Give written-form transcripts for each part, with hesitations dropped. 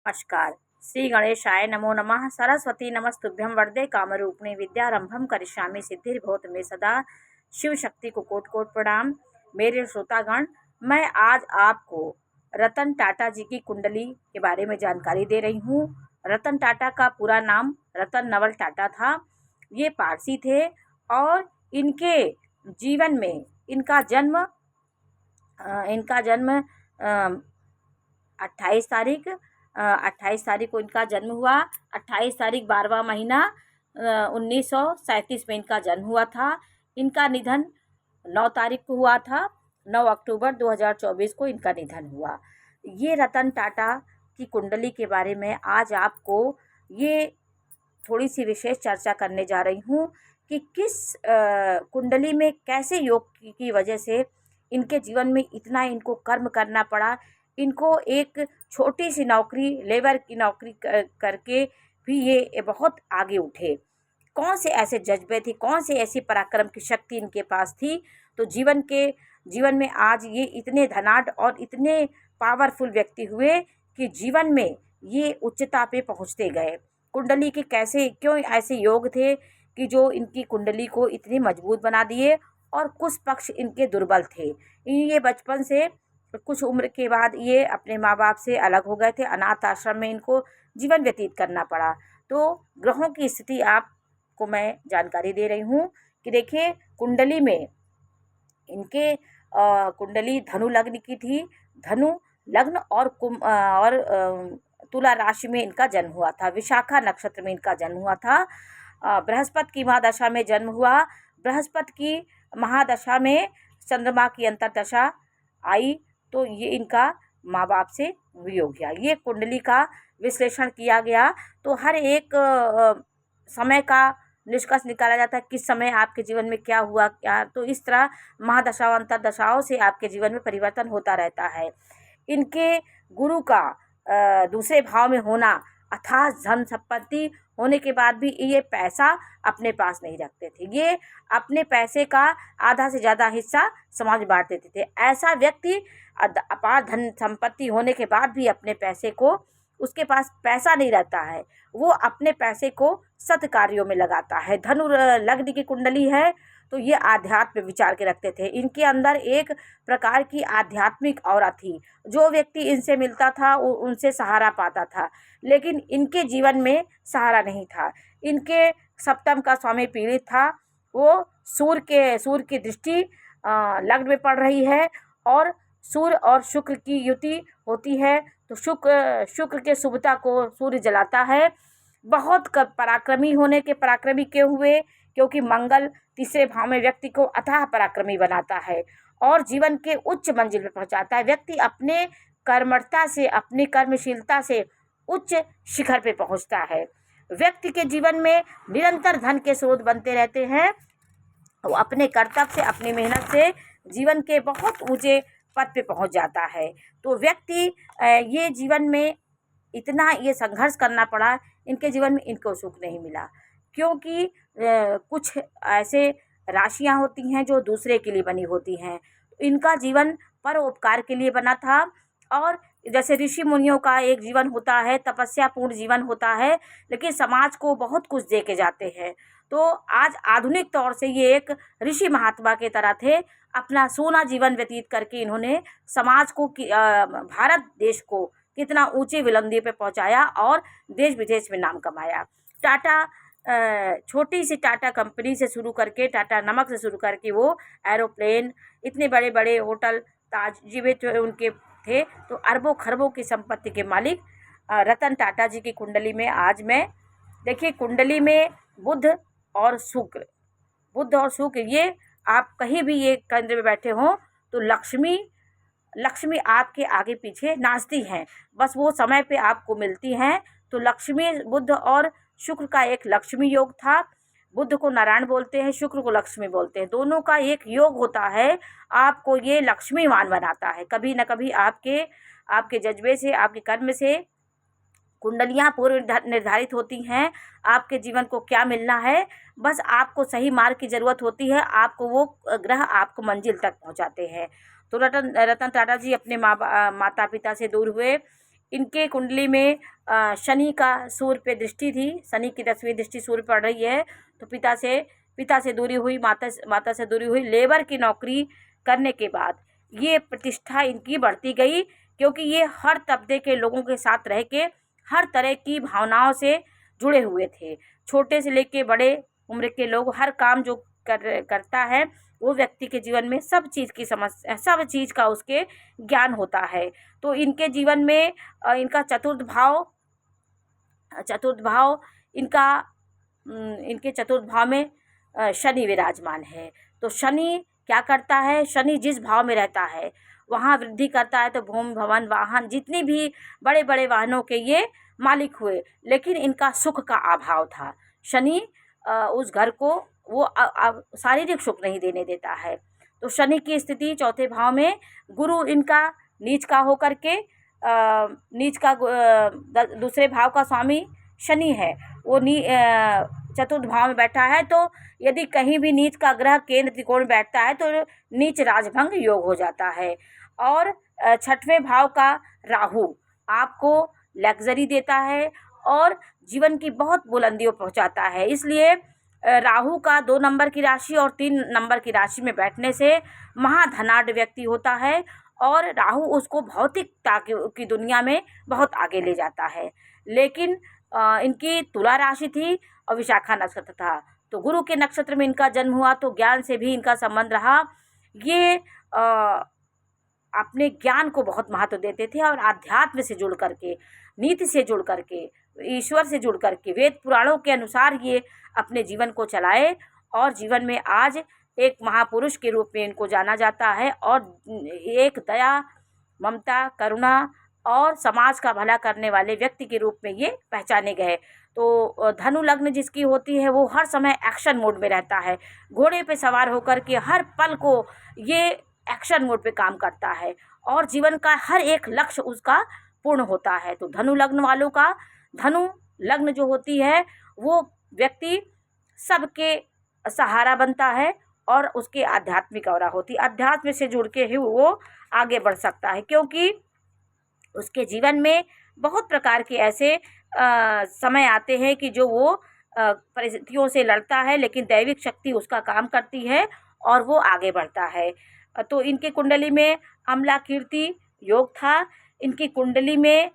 नमस्कार। श्री गणेशाय नमो नमः। सरस्वती नमस्तुभ्यं वरदे कामरूपिणी विद्यारंभम करिष्यामि सिद्धिर्भवतु मे सदा। शिव शक्ति को कोटि कोटि प्रणाम। मेरे श्रोतागण, मैं आज आपको रतन टाटा जी की कुंडली के बारे में जानकारी दे रही हूँ। रतन टाटा का पूरा नाम रतन नवल टाटा था। ये पारसी थे और इनके जीवन में इनका जन्म 28 तारीख को इनका जन्म हुआ। 28 तारीख 12वां महीना 1937 में इनका जन्म हुआ था। इनका निधन 9 तारीख को हुआ था। 9 अक्टूबर 2024 को इनका निधन हुआ। ये रतन टाटा की कुंडली के बारे में आज आपको ये थोड़ी सी विशेष चर्चा करने जा रही हूँ कि किस कुंडली में कैसे योग की वजह से इनके जीवन में इतना इनको कर्म करना पड़ा। इनको एक छोटी सी नौकरी, लेबर की नौकरी करके भी ये बहुत आगे उठे। कौन से ऐसे जज्बे थे, कौन से ऐसी पराक्रम की शक्ति इनके पास थी, तो जीवन में आज ये इतने धनाढ्य और इतने पावरफुल व्यक्ति हुए कि जीवन में ये उच्चता पे पहुँचते गए। कुंडली के क्यों ऐसे योग थे कि जो इनकी कुंडली को इतनी मजबूत बना दिए, और कुछ पक्ष इनके दुर्बल थे। ये बचपन से कुछ उम्र के बाद ये अपने माँ बाप से अलग हो गए थे। अनाथ आश्रम में इनको जीवन व्यतीत करना पड़ा। तो ग्रहों की स्थिति आपको मैं जानकारी दे रही हूँ कि देखिए, कुंडली में इनके कुंडली धनु लग्न की थी। धनु लग्न और तुला राशि में इनका जन्म हुआ था। विशाखा नक्षत्र में इनका जन्म हुआ था। बृहस्पति की महादशा में जन्म हुआ। बृहस्पति की महादशा में चंद्रमा की अंतर्दशा आई, तो ये इनका माँ बाप से वियोग गया। ये कुंडली का विश्लेषण किया गया तो हर एक समय का निष्कर्ष निकाला जाता है, किस समय आपके जीवन में क्या हुआ क्या। तो इस तरह महादशा अंतर्दशाओं से आपके जीवन में परिवर्तन होता रहता है। इनके गुरु का दूसरे भाव में होना, अथाह धन संपत्ति होने के बाद भी ये पैसा अपने पास नहीं रखते थे। ये अपने पैसे का आधा से ज़्यादा हिस्सा समाज में बांट देते थे। ऐसा व्यक्ति अपार धन संपत्ति होने के बाद भी अपने पैसे को, उसके पास पैसा नहीं रहता है, वो अपने पैसे को सत् कार्यों में लगाता है। धनु लग्न की कुंडली है तो ये आध्यात्म विचार के रखते थे। इनके अंदर एक प्रकार की आध्यात्मिक औरा थी। जो व्यक्ति इनसे मिलता था वो उनसे सहारा पाता था, लेकिन इनके जीवन में सहारा नहीं था। इनके सप्तम का स्वामी पीड़ित था। वो सूर्य की दृष्टि लग्न में पड़ रही है, और सूर्य और शुक्र की युति होती है तो शुक्र के शुभता को सूर्य जलाता है। बहुत पराक्रमी होने के पराक्रमी क्यों हुए? क्योंकि मंगल तीसरे भाव में व्यक्ति को अथाह पराक्रमी बनाता है और जीवन के उच्च मंजिल पर पहुंचाता है। व्यक्ति अपने कर्मठता से, अपनी कर्मशीलता से उच्च शिखर पे पहुंचता है। व्यक्ति के जीवन में निरंतर धन के स्रोत बनते रहते हैं। वो अपने कर्तव्य से, अपनी मेहनत से जीवन के बहुत ऊंचे पद पे पहुंच जाता है। तो व्यक्ति ये जीवन में इतना ये संघर्ष करना पड़ा, इनके जीवन में इनको सुख नहीं मिला, क्योंकि कुछ ऐसे राशियां होती हैं जो दूसरे के लिए बनी होती हैं। इनका जीवन परोपकार के लिए बना था, और जैसे ऋषि मुनियों का एक जीवन होता है, तपस्या पूर्ण जीवन होता है, लेकिन समाज को बहुत कुछ दे के जाते हैं। तो आज आधुनिक तौर से ये एक ऋषि महात्मा के तरह थे। अपना सोना जीवन व्यतीत करके इन्होंने समाज को, भारत देश को कितना ऊंचे बुलंदी पे पहुंचाया और देश विदेश में नाम कमाया। टाटा छोटी सी टाटा कंपनी से शुरू करके, टाटा नमक से शुरू करके वो एरोप्लेन, इतने बड़े बड़े होटल, ताज जीवित उनके थे। तो अरबों खरबों की संपत्ति के मालिक रतन टाटा जी की कुंडली में आज मैं देखिए, कुंडली में बुध और शुक्र ये आप कहीं भी ये केंद्र में बैठे हों तो लक्ष्मी आपके आगे पीछे नाचती हैं, बस वो समय पे आपको मिलती हैं। तो लक्ष्मी, बुध और शुक्र का एक लक्ष्मी योग था। बुध को नारायण बोलते हैं, शुक्र को लक्ष्मी बोलते हैं। दोनों का एक योग होता है, आपको ये लक्ष्मीवान बनाता है। कभी न कभी आपके जज्बे से, आपके कर्म से कुंडलियाँ पूर्व निर्धारित होती हैं। आपके जीवन को क्या मिलना है, बस आपको सही मार्ग की ज़रूरत होती है। आपको वो ग्रह आपको मंजिल तक पहुंचाते हैं। तो रतन टाटा जी अपने माता पिता से दूर हुए। इनके कुंडली में शनि का सूर्य पे दृष्टि थी, शनि की 10वीं दृष्टि सूर्य पड़ रही है। तो पिता से दूरी हुई, माता से दूरी हुई। लेबर की नौकरी करने के बाद ये प्रतिष्ठा इनकी बढ़ती गई, क्योंकि ये हर तबके के लोगों के साथ रह के हर तरह की भावनाओं से जुड़े हुए थे। छोटे से लेके बड़े उम्र के लोग, हर काम जो करता है वो व्यक्ति के जीवन में सब चीज़ की समस्या, सब चीज़ का उसके ज्ञान होता है। तो इनके जीवन में इनका चतुर्थ भाव इनके चतुर्थ भाव में शनि विराजमान है। तो शनि क्या करता है? शनि जिस भाव में रहता है वहाँ वृद्धि करता है। तो भूमि, भवन, वाहन, जितनी भी बड़े बड़े वाहनों के ये मालिक हुए, लेकिन इनका सुख का अभाव था। शनि उस घर को वो शारीरिक सुख नहीं देने देता है। तो शनि की स्थिति चौथे भाव में, गुरु इनका नीच का होकर के दूसरे भाव का स्वामी शनि है, वो चतुर्थ भाव में बैठा है। तो यदि कहीं भी नीच का ग्रह केंद्र त्रिकोण में बैठता है तो नीच राजभंग योग हो जाता है। और छठवें भाव का राहु आपको लग्जरी देता है और जीवन की बहुत बुलंदियों पहुंचाता है। इसलिए राहु का 2 नंबर की राशि और 3 नंबर की राशि में बैठने से महाधनाढ्य व्यक्ति होता है, और राहु उसको भौतिकता की दुनिया में बहुत आगे ले जाता है। लेकिन इनकी तुला राशि थी और विशाखा नक्षत्र था, तो गुरु के नक्षत्र में इनका जन्म हुआ, तो ज्ञान से भी इनका संबंध रहा। ये अपने ज्ञान को बहुत महत्व देते थे और आध्यात्म से जुड़ करके, नीति से जुड़ करके, ईश्वर से जुड़ करके, वेद पुराणों के अनुसार ये अपने जीवन को चलाए, और जीवन में आज एक महापुरुष के रूप में इनको जाना जाता है, और एक दया, ममता, करुणा और समाज का भला करने वाले व्यक्ति के रूप में ये पहचाने गए। तो धनु लग्न जिसकी होती है वो हर समय एक्शन मोड में रहता है, घोड़े पे सवार होकर के हर पल को ये एक्शन मोड पे काम करता है, और जीवन का हर एक लक्ष्य उसका पूर्ण होता है। तो धनु लग्न वालों का, धनु लग्न जो होती है वो व्यक्ति सबके सहारा बनता है, और उसके आध्यात्मिक औरा होती है। अध्यात्म से जुड़ के ही वो आगे बढ़ सकता है, क्योंकि उसके जीवन में बहुत प्रकार के ऐसे समय आते हैं कि जो वो परिस्थितियों से लड़ता है, लेकिन दैविक शक्ति उसका काम करती है और वो आगे बढ़ता है। तो इनके कुंडली में अम्ला कीर्ति योग था। इनकी कुंडली में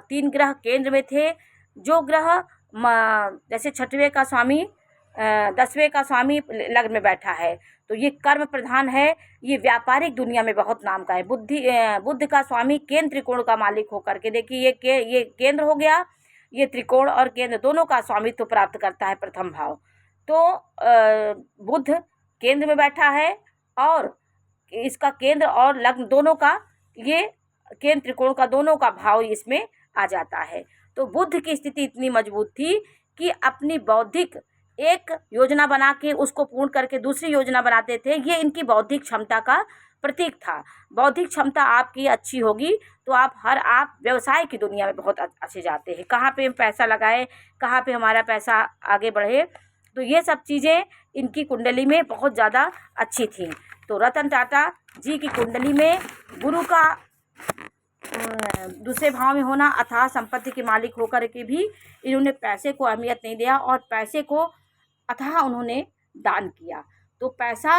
3 ग्रह केंद्र में थे। जो ग्रह जैसे 6वें का स्वामी 10वें का स्वामी लग्न में बैठा है, तो ये कर्म प्रधान है, ये व्यापारिक दुनिया में बहुत नाम का है। बुद्ध का स्वामी केंद्र त्रिकोण का मालिक होकर के, देखिए ये केंद्र हो गया, ये त्रिकोण और केंद्र दोनों का स्वामित्व प्राप्त करता है प्रथम भाव। तो बुद्ध केंद्र में बैठा है, और इसका केंद्र और लग्न दोनों का, ये केंद्र त्रिकोण का दोनों का भाव इसमें आ जाता है। तो बुद्ध की स्थिति इतनी मजबूत थी कि अपनी बौद्धिक एक योजना बना के उसको पूर्ण करके दूसरी योजना बनाते थे। ये इनकी बौद्धिक क्षमता का प्रतीक था। बौद्धिक क्षमता आपकी अच्छी होगी तो आप व्यवसाय की दुनिया में बहुत अच्छे जाते हैं। कहाँ पे हम पैसा लगाएं, कहाँ पे हमारा पैसा आगे बढ़े, तो ये सब चीज़ें इनकी कुंडली में बहुत ज़्यादा अच्छी थी। तो रतन टाटा जी की कुंडली में गुरु का दूसरे भाव में होना, अथाह संपत्ति के मालिक होकर के भी इन्होंने पैसे को अहमियत नहीं दिया, और पैसे को अथाह उन्होंने दान किया। तो पैसा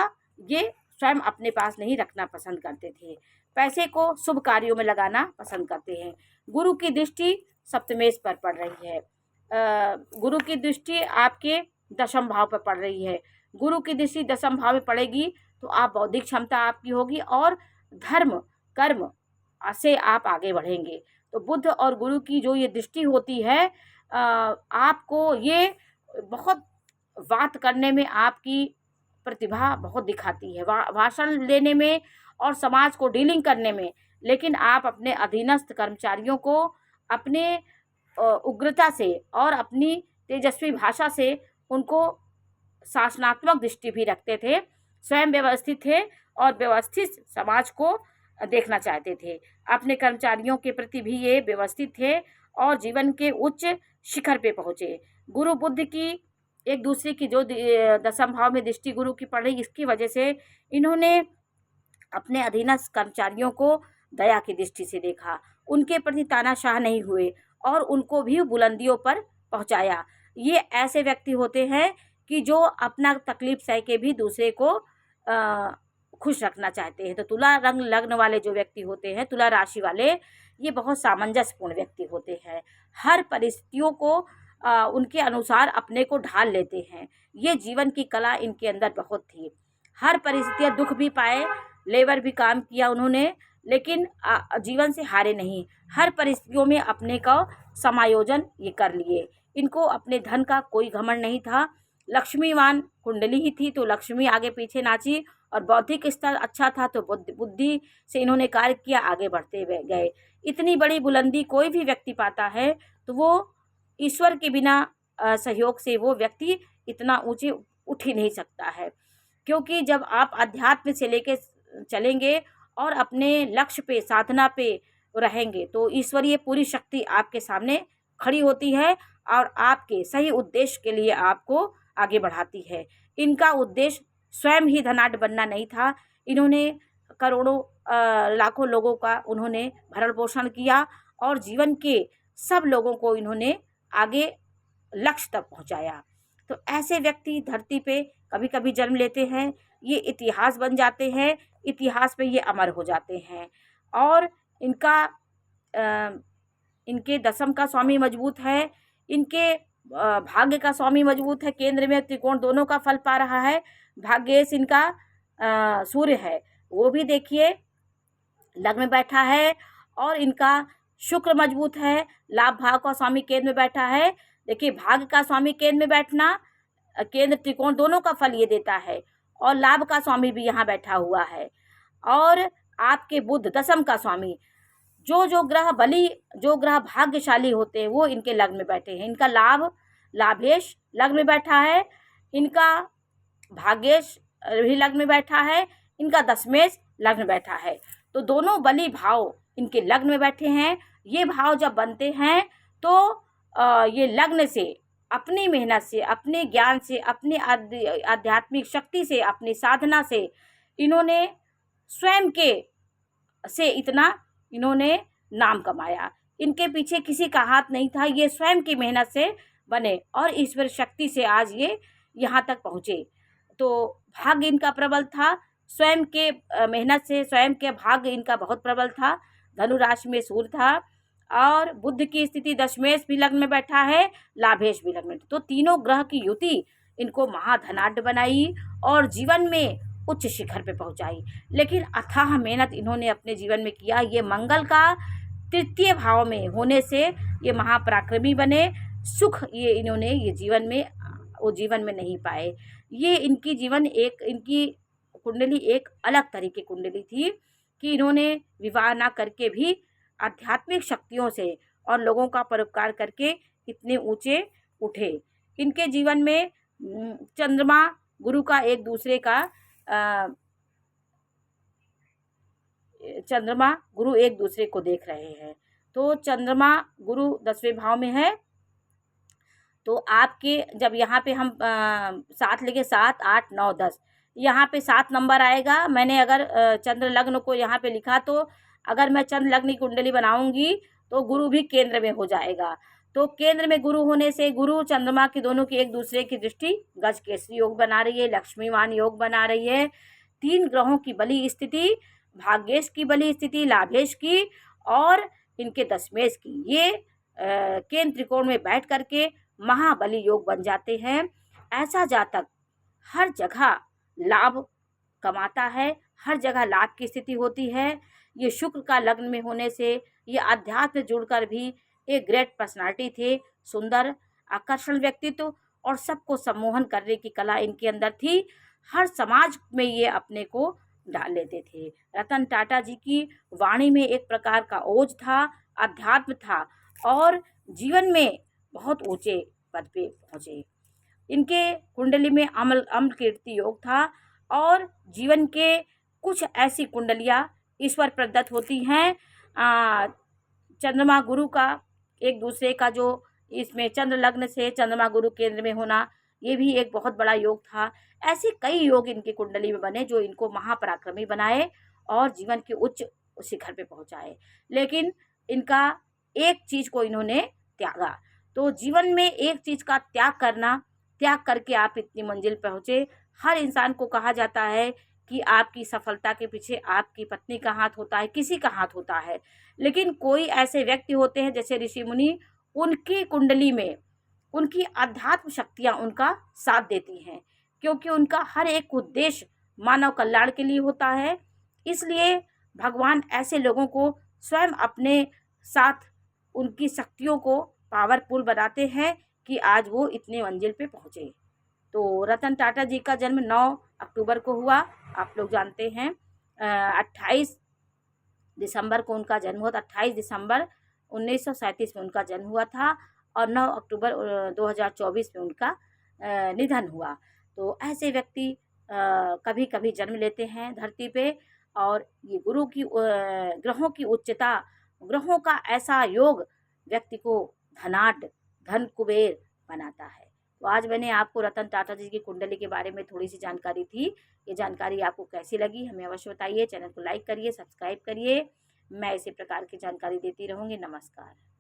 ये स्वयं अपने पास नहीं रखना पसंद करते थे, पैसे को शुभ कार्यों में लगाना पसंद करते हैं। गुरु की दृष्टि सप्तमेश पर पड़ रही है। गुरु की दृष्टि आपके 10वें भाव पर पड़ रही है। गुरु की दृष्टि 10वें भाव में पड़ेगी तो आप बौद्धिक क्षमता आपकी होगी, और धर्म कर्म से आप आगे बढ़ेंगे। तो बुद्ध और गुरु की जो ये दृष्टि होती है, आपको ये बहुत बात करने में आपकी प्रतिभा बहुत दिखाती है, भाषण लेने में और समाज को डीलिंग करने में। लेकिन आप अपने अधीनस्थ कर्मचारियों को अपने उग्रता से और अपनी तेजस्वी भाषा से उनको शासनात्मक दृष्टि भी रखते थे। स्वयं व्यवस्थित थे और व्यवस्थित समाज को देखना चाहते थे। अपने कर्मचारियों के प्रति भी ये व्यवस्थित थे और जीवन के उच्च शिखर पे पहुँचे। गुरु बुद्ध की एक दूसरे की जो 10वें भाव में दृष्टि गुरु की पड़ रही, इसकी वजह से इन्होंने अपने अधीनस्थ कर्मचारियों को दया की दृष्टि से देखा, उनके प्रति तानाशाह नहीं हुए और उनको भी बुलंदियों पर पहुंचाया। ये ऐसे व्यक्ति होते हैं कि जो अपना तकलीफ सह के भी दूसरे को खुश रखना चाहते हैं। तो तुला रंग लग्न वाले जो व्यक्ति होते हैं, तुला राशि वाले, ये बहुत सामंजस्यपूर्ण व्यक्ति होते हैं। हर परिस्थितियों को उनके अनुसार अपने को ढाल लेते हैं। ये जीवन की कला इनके अंदर बहुत थी। हर परिस्थितियाँ, दुख भी पाए, लेबर भी काम किया उन्होंने, लेकिन जीवन से हारे नहीं। हर परिस्थितियों में अपने का समायोजन ये कर लिए। इनको अपने धन का कोई घमंड नहीं था। लक्ष्मीवान कुंडली ही थी तो लक्ष्मी आगे पीछे नाची, और बौद्धिक स्तर अच्छा था तो बुद्धि से इन्होंने कार्य किया, आगे बढ़ते गए। इतनी बड़ी बुलंदी कोई भी व्यक्ति पाता है तो वो ईश्वर के बिना सहयोग से वो व्यक्ति इतना ऊंचे उठ ही नहीं सकता है। क्योंकि जब आप अध्यात्म से लेके चलेंगे और अपने लक्ष्य पे, साधना पे रहेंगे तो ईश्वरीय पूरी शक्ति आपके सामने खड़ी होती है और आपके सही उद्देश्य के लिए आपको आगे बढ़ाती है। इनका उद्देश्य स्वयं ही धनाढ्य बनना नहीं था। इन्होंने करोड़ों लाखों लोगों का उन्होंने भरण पोषण किया और जीवन के सब लोगों को इन्होंने आगे लक्ष्य तक पहुंचाया। तो ऐसे व्यक्ति धरती पे कभी कभी जन्म लेते हैं, ये इतिहास बन जाते हैं, इतिहास में ये अमर हो जाते हैं। और इनके दशम का स्वामी मजबूत है, इनके भाग्य का स्वामी मजबूत है, केंद्र में त्रिकोण दोनों का फल पा रहा है। भाग्येश इनका सूर्य है, वो भी देखिए लग्न में बैठा है, और इनका शुक्र मजबूत है, लाभ भाव का स्वामी केंद्र में बैठा है। देखिए भाग्य का स्वामी केंद्र में बैठना, केंद्र त्रिकोण दोनों का फल ये देता है, और लाभ का स्वामी भी यहाँ बैठा हुआ है। और आपके बुध दशम का स्वामी, जो ग्रह भाग्यशाली होते हैं वो इनके लग्न में बैठे हैं। इनका लाभेश लग्न में बैठा है, इनका भाग्येश भी लग्न में बैठा है, इनका दशमेश लग्न में बैठा है। तो दोनों बली भाव इनके लग्न में बैठे हैं। ये भाव जब बनते हैं तो ये लग्न से, अपनी मेहनत से, अपने ज्ञान से, अपनी आध्यात्मिक शक्ति से, अपनी साधना से इन्होंने स्वयं के से इतना इन्होंने नाम कमाया। इनके पीछे किसी का हाथ नहीं था, ये स्वयं की मेहनत से बने और ईश्वर शक्ति से आज ये यहाँ तक पहुँचे। तो भाग्य इनका प्रबल था, स्वयं के मेहनत से, स्वयं के भाग्य इनका बहुत प्रबल था। धनु राशि में सूर्य था, और बुध की स्थिति दशमेश भी लग्न में बैठा है, लाभेश भी लग्न में। तो तीनों ग्रह की युति इनको महाधनाढ्य बनाई और जीवन में उच्च शिखर पे पहुंचाई। लेकिन अथाह मेहनत इन्होंने अपने जीवन में किया। ये मंगल का तृतीय भाव में होने से ये महापराक्रमी बने। सुख ये इन्होंने ये जीवन में नहीं पाए। ये इनकी कुंडली एक अलग तरह की कुंडली थी कि इन्होंने विवाह ना करके भी आध्यात्मिक शक्तियों से और लोगों का परोपकार करके इतने ऊंचे उठे। इनके जीवन में चंद्रमा गुरु का एक दूसरे का चंद्रमा गुरु एक दूसरे को देख रहे हैं। तो चंद्रमा गुरु 10वें भाव में है। तो आपके जब यहाँ पे हम 7 लिखे, 7, 8, 9, 10, यहाँ पे 7 नंबर आएगा। मैंने अगर चंद्र लग्न को यहाँ पे लिखा तो अगर मैं चंद्र लग्न की कुंडली बनाऊंगी तो गुरु भी केंद्र में हो जाएगा। तो केंद्र में गुरु होने से गुरु चंद्रमा की दोनों की एक दूसरे की दृष्टि गज केसरी योग बना रही है, लक्ष्मीवान योग बना रही है। 3 ग्रहों की बली स्थिति, भाग्येश की बली स्थिति, लाभेश की और इनके दशमेश की, ये केंद्र त्रिकोण में बैठ करके महाबली योग बन जाते हैं। ऐसा जातक हर जगह लाभ कमाता है, हर जगह लाभ की स्थिति होती है। ये शुक्र का लग्न में होने से ये अध्यात्म जुड़कर भी एक ग्रेट पर्सनालिटी थे। सुंदर आकर्षण व्यक्तित्व और सबको सम्मोहन करने की कला इनके अंदर थी। हर समाज में ये अपने को डाल लेते थे। रतन टाटा जी की वाणी में एक प्रकार का ओज था, अध्यात्म था और जीवन में बहुत ऊंचे पद पे पहुँचे। इनके कुंडली में अम्ल कीर्ति योग था और जीवन के कुछ ऐसी कुंडलियाँ ईश्वर प्रदत्त होती हैं। चंद्रमा गुरु का एक दूसरे का जो इसमें चंद्र लग्न से चंद्रमा गुरु केंद्र में होना, ये भी एक बहुत बड़ा योग था। ऐसे कई योग इनकी कुंडली में बने जो इनको महापराक्रमी बनाए और जीवन के उच्च उस शिखर पे पहुँचाए। लेकिन इनका एक चीज़ को इन्होंने त्यागा। तो जीवन में एक चीज़ का त्याग करके आप इतनी मंजिल पहुँचे। हर इंसान को कहा जाता है कि आपकी सफलता के पीछे आपकी पत्नी का हाथ होता है, किसी का हाथ होता है। लेकिन कोई ऐसे व्यक्ति होते हैं जैसे ऋषि मुनि, उनकी कुंडली में उनकी आध्यात्म शक्तियाँ उनका साथ देती हैं, क्योंकि उनका हर एक उद्देश्य मानव कल्याण के लिए होता है। इसलिए भगवान ऐसे लोगों को स्वयं अपने साथ उनकी शक्तियों को पावरफुल बनाते हैं कि आज वो इतने मंजिल पे पहुँचे। तो रतन टाटा जी का जन्म 9 अक्टूबर को हुआ, आप लोग जानते हैं। 28 दिसंबर को उनका जन्म हुआ था। 28 दिसंबर 1937 में उनका जन्म हुआ था और 9 अक्टूबर 2024 में उनका निधन हुआ। तो ऐसे व्यक्ति कभी कभी जन्म लेते हैं धरती पे, और ये गुरु की ग्रहों की उच्चता, ग्रहों का ऐसा योग व्यक्ति को धनाढ़, धन कुबेर बनाता है। तो आज मैंने आपको रतन टाटा जी की कुंडली के बारे में थोड़ी सी जानकारी थी। ये जानकारी आपको कैसी लगी हमें अवश्य बताइए। चैनल को लाइक करिए, सब्सक्राइब करिए। मैं इसी प्रकार की जानकारी देती रहूँगी। नमस्कार।